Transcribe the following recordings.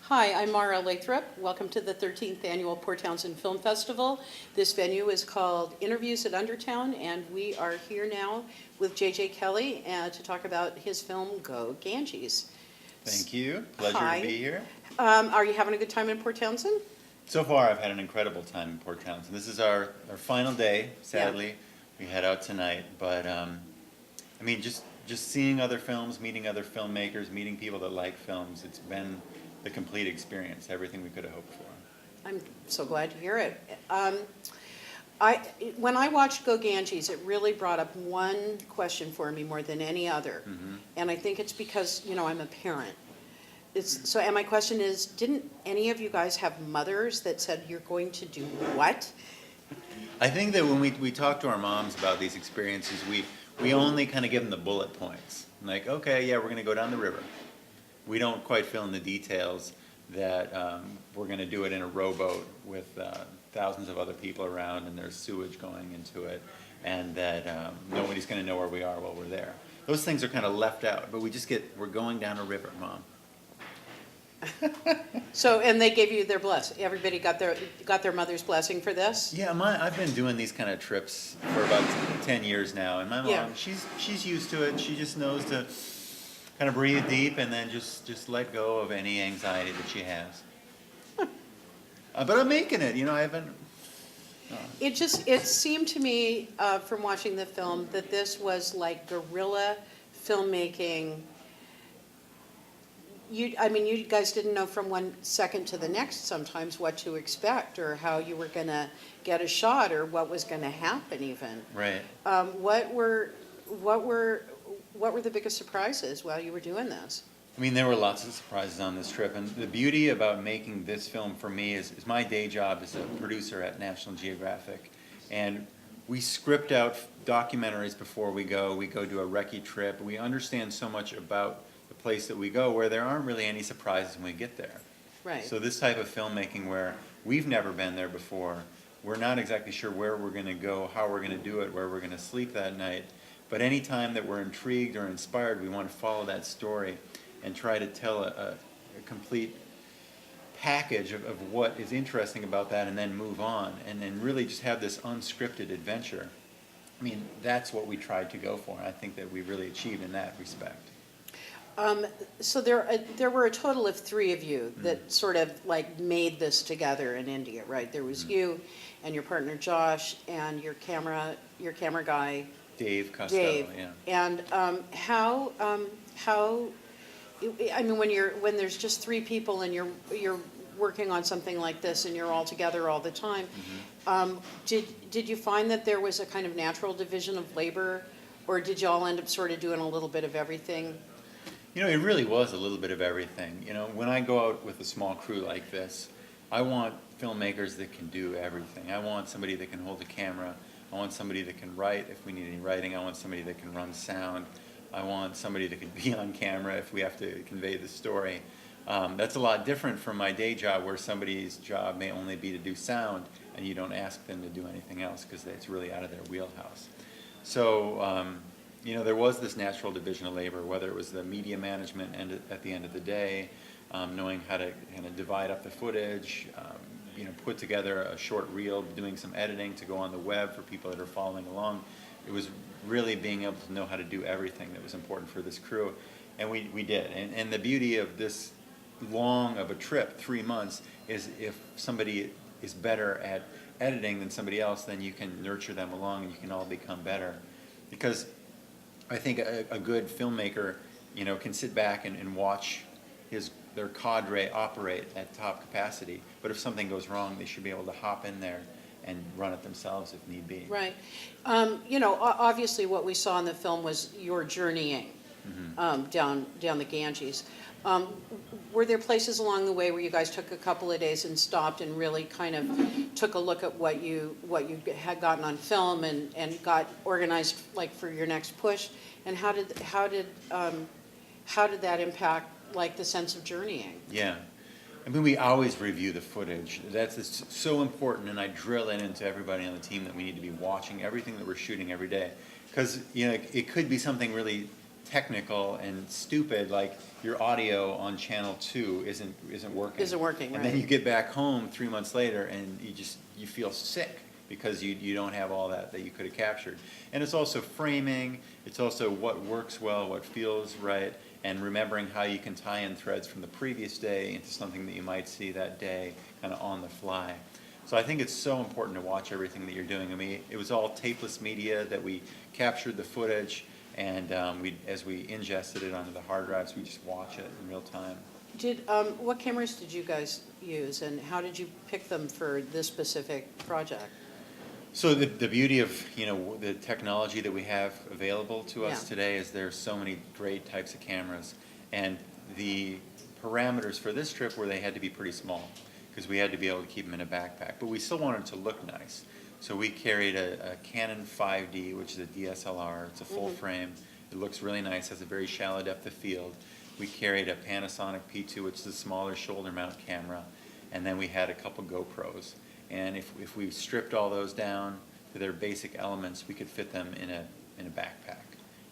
Hi, I'm Mara Lathrop. Welcome to the 13th Annual Port Townsend Film Festival. This venue is called Interviews at Undertown, and we are here now with J.J. Kelly to talk about his film, Go Ganges. Thank you. Pleasure Hi. to be here. Are you having a good time in Port Townsend? So far, I've had an incredible time in Port Townsend. This is our final day, sadly. We head out tonight, but I mean, just seeing other films, meeting other filmmakers, meeting people that like films, it's been the complete experience, everything we could have hoped for. I'm so glad to hear it. When I watched Go Ganges, it really brought up one question for me more than any other. Mm-hmm. And I think it's because, I'm a parent. And my question is, didn't any of you guys have mothers that said, you're going to do what? I think that when we talk to our moms about these experiences, we only kind of give them the bullet points. Like, okay, yeah, we're going to go down the river. We don't quite fill in the details that we're going to do it in a rowboat with thousands of other people around, and there's sewage going into it, and that nobody's going to know where we are while we're there. Those things are kind of left out, but we're going down a river, Mom. So, and they gave you their blessing. Everybody got their mother's blessing for this? Yeah, I've been doing these kind of trips for about 10 years now, and my mom, Yeah. she's used to it. She just knows to kind of breathe deep and then just let go of any anxiety that she has. But I'm making it, I haven't. It seemed to me from watching the film that this was like guerrilla filmmaking. You guys didn't know from one second to the next sometimes what to expect or how you were going to get a shot or what was going to happen even. Right. What were the biggest surprises while you were doing this? I mean, there were lots of surprises on this trip, and the beauty about making this film for me is my day job as a producer at National Geographic, and we script out documentaries before we go. We go do a recce trip. We understand so much about the place that we go where there aren't really any surprises when we get there. Right. So this type of filmmaking where we've never been there before, we're not exactly sure where we're going to go, how we're going to do it, where we're going to sleep that night, but any time that we're intrigued or inspired, we want to follow that story and try to tell a complete package of what is interesting about that and then move on and then really just have this unscripted adventure. I mean, that's what we tried to go for, and I think that we really achieved in that respect. So there were a total of 3 of you that sort of like made this together in India, right? There was you and your partner Josh and your camera guy Dave Costello, yeah. And how I mean when there's just 3 people and you're working on something like this and you're all together all the time, did you find that there was a kind of natural division of labor, or did you all end up sort of doing a little bit of everything? It really was a little bit of everything. When I go out with a small crew like this, I want filmmakers that can do everything. I want somebody that can hold the camera. I want somebody that can write if we need any writing. I want somebody that can run sound. I want somebody that can be on camera if we have to convey the story. That's a lot different from my day job where somebody's job may only be to do sound and you don't ask them to do anything else because it's really out of their wheelhouse. So, there was this natural division of labor, whether it was the media management and at the end of the day, knowing how to kind of divide up the footage, put together a short reel, doing some editing to go on the web for people that are following along. It was really being able to know how to do everything that was important for this crew, and we did. And the beauty of this long of a trip, 3 months, is if somebody is better at editing than somebody else, then you can nurture them along and you can all become better. Because I think a good filmmaker, can sit back and watch their cadre operate at top capacity. But if something goes wrong, they should be able to hop in there and run it themselves if need be. Right. Obviously what we saw in the film was your journeying down the Ganges. Were there places along the way where you guys took a couple of days and stopped and really kind of took a look at what you had gotten on film and got organized like for your next push? And how did that impact like the sense of journeying? Yeah. I mean, we always review the footage. That's so important, and I drill it into everybody on the team that we need to be watching everything that we're shooting every day. Because, it could be something really technical and stupid, like your audio on channel 2 isn't working. Isn't working, And right. then you get back home 3 months later and you feel sick because you don't have all that you could have captured. And it's also framing, it's also what works well, what feels right, and remembering how you can tie in threads from the previous day into something that you might see that day kind of on the fly. So I think it's so important to watch everything that you're doing. I mean, it was all tapeless media that we captured the footage, and as we ingested it onto the hard drives, we just watch it in real time. What cameras did you guys use, and how did you pick them for this specific project? So the beauty of, the technology that we have available to us Yeah. today is there's so many great types of cameras. And the parameters for this trip were they had to be pretty small because we had to be able to keep them in a backpack. But we still wanted to look nice. So we carried a Canon 5D, which is a DSLR. It's a full frame. It looks really nice, has a very shallow depth of field. We carried a Panasonic P2, which is a smaller shoulder mount camera. And then we had a couple GoPros. And if we stripped all those down to their basic elements, we could fit them in a backpack.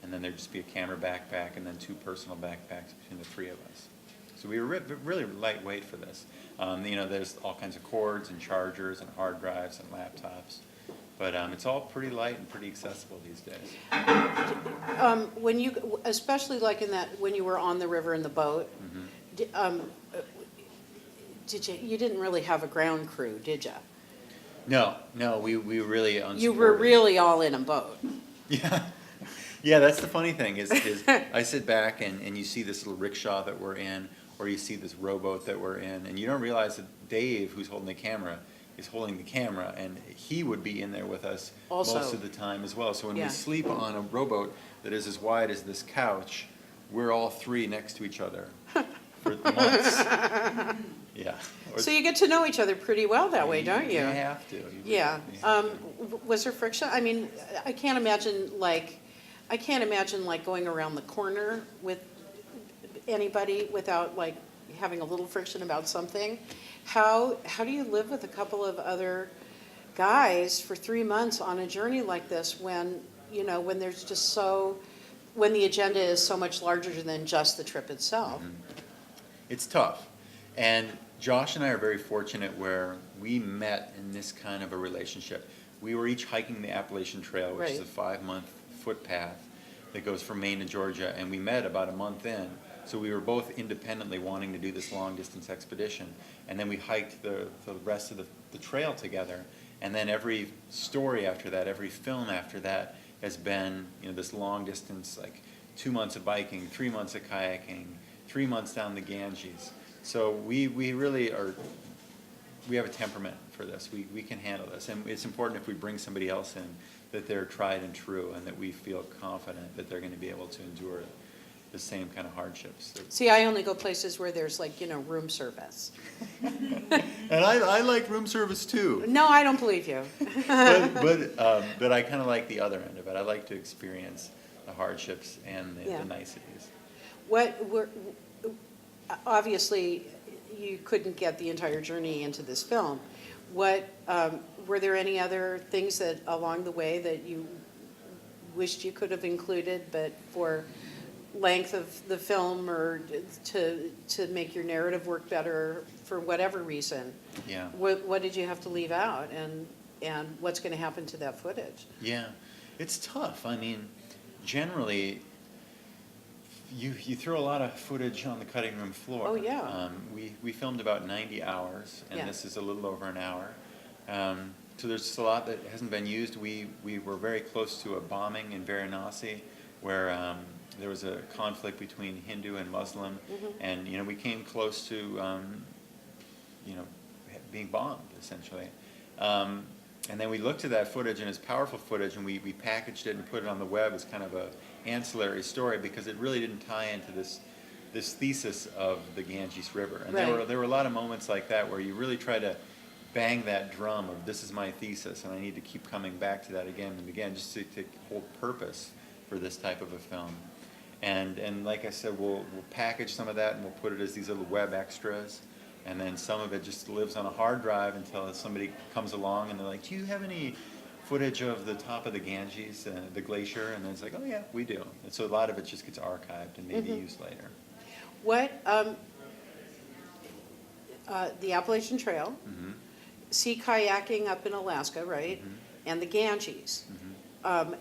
And then there'd just be a camera backpack and then 2 personal backpacks between the 3 of us. So we were really lightweight for this. There's all kinds of cords and chargers and hard drives and laptops. But it's all pretty light and pretty accessible these days. When you, especially like when you were on the river in the boat, you didn't really have a ground crew, did you? No, we really unsupported. You were really all in a boat. Yeah. Yeah, that's the funny thing is I sit back and you see this little rickshaw that we're in, or you see this rowboat that we're in, and you don't realize that Dave, who's holding the camera, is holding the camera, and he would be in there with us Also. most of the time as well. So when Yeah. we sleep on a rowboat that is as wide as this couch, we're all 3 next to each other for months. Yeah. So you get to know each other pretty well that way, don't you? You have to. Yeah. You have to. Was there friction? I mean, I can't imagine like going around the corner with anybody without like having a little friction about something. How do you live with a couple of other guys for 3 months on a journey like this when there's just when the agenda is so much larger than just the trip itself? It's tough. And Josh and I are very fortunate where we met in this kind of a relationship. We were each hiking the Appalachian Trail, which is a 5-month footpath that goes from Maine to Georgia, and we met about a month in. So we were both independently wanting to do this long distance expedition. And then we hiked the rest of the trail together. And then every story after that, every film after that has been, this long distance, like 2 months of biking, 3 months of kayaking, 3 months down the Ganges. So we really we have a temperament for this. We can handle this. And it's important if we bring somebody else in that they're tried and true and that we feel confident that they're going to be able to endure the same kind of hardships. See, I only go places where there's room service. And I like room service too. No, I don't believe you. But I kind of like the other end of it. I like to experience the hardships and the niceties. Obviously, you couldn't get the entire journey into this film. Were there any other things that along the way that you wished you could have included, but for length of the film or to make your narrative work better for whatever reason? Yeah. What did you have to leave out, and what's going to happen to that footage? Yeah, it's tough. I mean, generally, you throw a lot of footage on the cutting room floor. Oh, yeah. We filmed about 90 hours, and Yeah. this is a little over an hour. So there's just a lot that hasn't been used. We were very close to a bombing in Varanasi where there was a conflict between Hindu and Muslim, and we came close to being bombed essentially. And then we looked at that footage, and it's powerful footage, and we packaged it and put it on the web as kind of a ancillary story because it really didn't tie into this thesis of the Ganges River. And Right. there were a lot of moments like that where you really try to bang that drum of this is my thesis, and I need to keep coming back to that again and again just to hold purpose for this type of a film. And like I said, we'll package some of that and we'll put it as these little web extras. And then some of it just lives on a hard drive until somebody comes along and they're like, do you have any footage of the top of the Ganges, the glacier, and then it's like, oh yeah, we do. And so a lot of it just gets archived and maybe used later. What, the Appalachian Trail, Mm-hmm. sea kayaking up in Alaska, right? Mm-hmm. And the Ganges. Mm-hmm.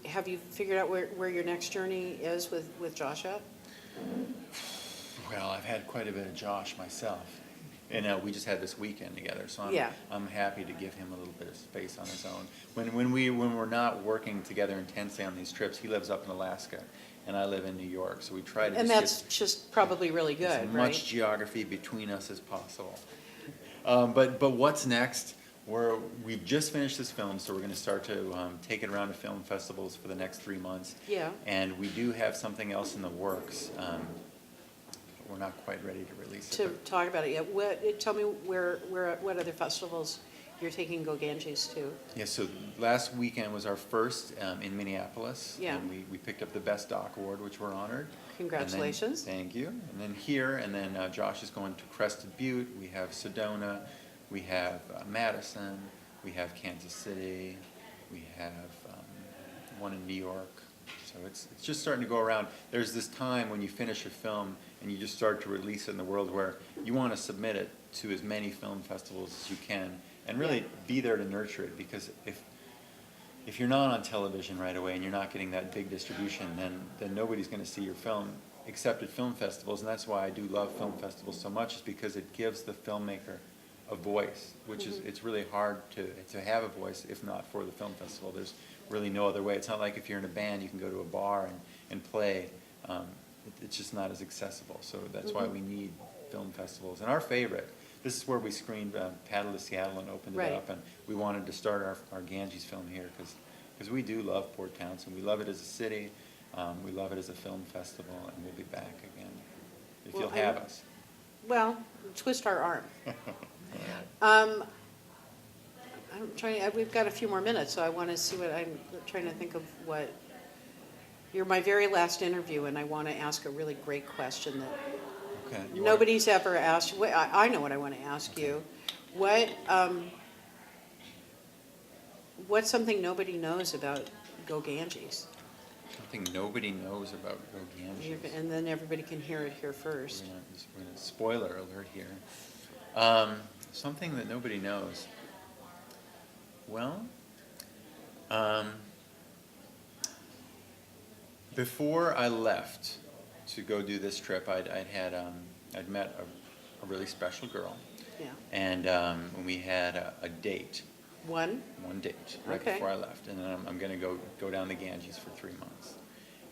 Have you figured out where your next journey is with Josh at? Well, I've had quite a bit of Josh myself. And we just had this weekend together, so Yeah. I'm happy to give him a little bit of space on his own. When we're not working together intensely on these trips, he lives up in Alaska, and I live in New York, so we try to And just that's just probably really get as good, much right? geography between us as possible. But what's next? We've just finished this film, so we're going to start to take it around to film festivals for the next 3 months. Yeah. And we do have something else in the works. We're not quite ready to release it. To but- talk about it yet. Tell me what other festivals you're taking Go Ganges to? Yeah, so last weekend was our first in Minneapolis. Yeah. And we picked up the Best Doc Award, which we're honored. Congratulations. And then, thank you. And then here, and then Josh is going to Crested Butte. We have Sedona. We have Madison. We have Kansas City. We have one in New York. So it's just starting to go around. There's this time when you finish a film and you just start to release it in the world where you want to submit it to as many film festivals as you can and really Yeah. be there to nurture it, because if you're not on television right away and you're not getting that big distribution, then nobody's going to see your film except at film festivals. And that's why I do love film festivals so much, is because it gives the filmmaker a voice, which is, it's really hard to have a voice if not for the film festival. There's really no other way. It's not like if you're in a band, you can go to a bar and play. It's just not as accessible. So that's why we need film festivals. And our favorite, this is where we screened Paddle to Seattle and opened it Right. up. And we wanted to start our Ganges film here because we do love Port Townsend. We love it as a city. We love it as a film festival, and we'll be back again if Well, you'll have us. Well, twist our arm. We've got a few more minutes, so I want to see I'm trying to think of what, you're my very last interview, and I want to ask a really great question that Okay. nobody's ever asked. I know what I want to ask you. What's something nobody knows about Go Ganges? Something nobody knows about Go Ganges. And then everybody can hear it here first. We're gonna spoiler alert here. Something that nobody knows. Well, before I left to go do this trip, I'd met a really special girl, Yeah. and we had a date, One? one date right Okay. before I left, and then I'm going to go down the Ganges for 3 months,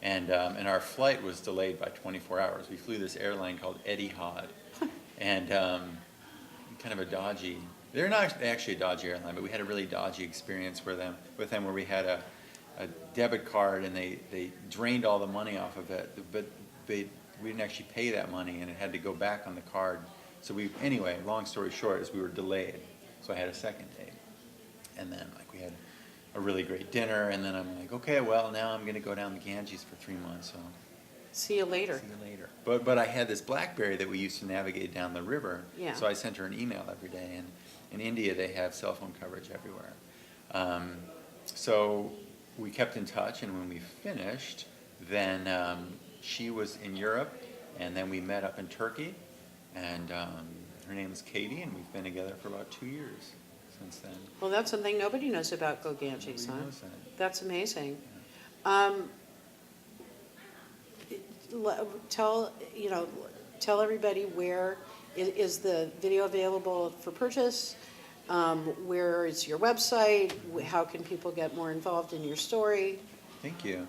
and our flight was delayed by 24 hours. We flew this airline called Etihad, and kind of a dodgy. They're not actually a dodgy airline, but we had a really dodgy experience with them where we had a debit card and they drained all the money off of it, but we didn't actually pay that money and it had to go back on the card. So anyway, long story short is we were delayed. So I had a second date. And then we had a really great dinner, and then I'm like, okay, well now I'm gonna go down the Ganges for 3 months, so See you later. see you later. But I had this BlackBerry that we used to navigate down the river. Yeah. So I sent her an email every day, and in India they have cell phone coverage everywhere. So we kept in touch, and when we finished, then she was in Europe, and then we met up in Turkey, and her name is Katie, and we've been together for about 2 years since then. Well, that's something nobody knows about Go Ganges, huh? Nobody knows that. That's amazing. Tell everybody where is the video available for purchase? Where is your website? How can people get more involved in your story? Thank you.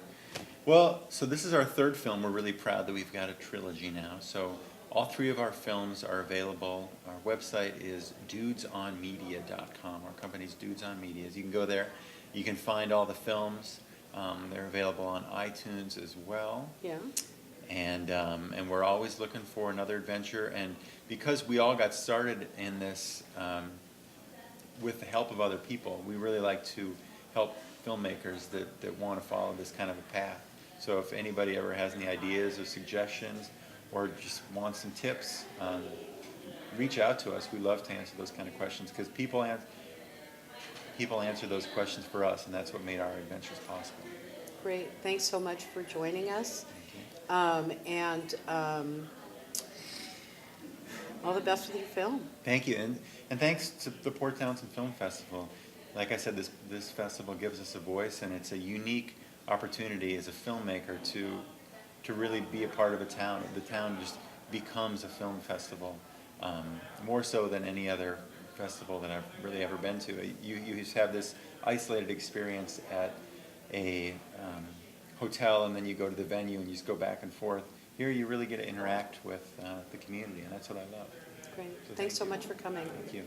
Well, so this is our third film. We're really proud that we've got a trilogy now. So all 3 of our films are available. Our website is dudesonmedia.com. Our company's Dudes on Media. You can go there. You can find all the films. They're available on iTunes as well. Yeah. And we're always looking for another adventure. And because we all got started in this with the help of other people, we really like to help filmmakers that want to follow this kind of a path. So if anybody ever has any ideas or suggestions or just wants some tips, reach out to us. We love to answer those kind of questions because people answer those questions for us, and that's what made our adventures possible. Great. Thanks so much for joining us. And all the best with your film. Thank you, and thanks to the Port Townsend Film Festival. Like I said, this festival gives us a voice, and it's a unique opportunity as a filmmaker to really be a part of a town. The town just becomes a film festival, more so than any other festival that I've really ever been to. You just have this isolated experience at a hotel, and then you go to the venue and you just go back and forth. Here you really get to interact with the community, and that's what I love. Great. Thanks so much for coming. Thank you.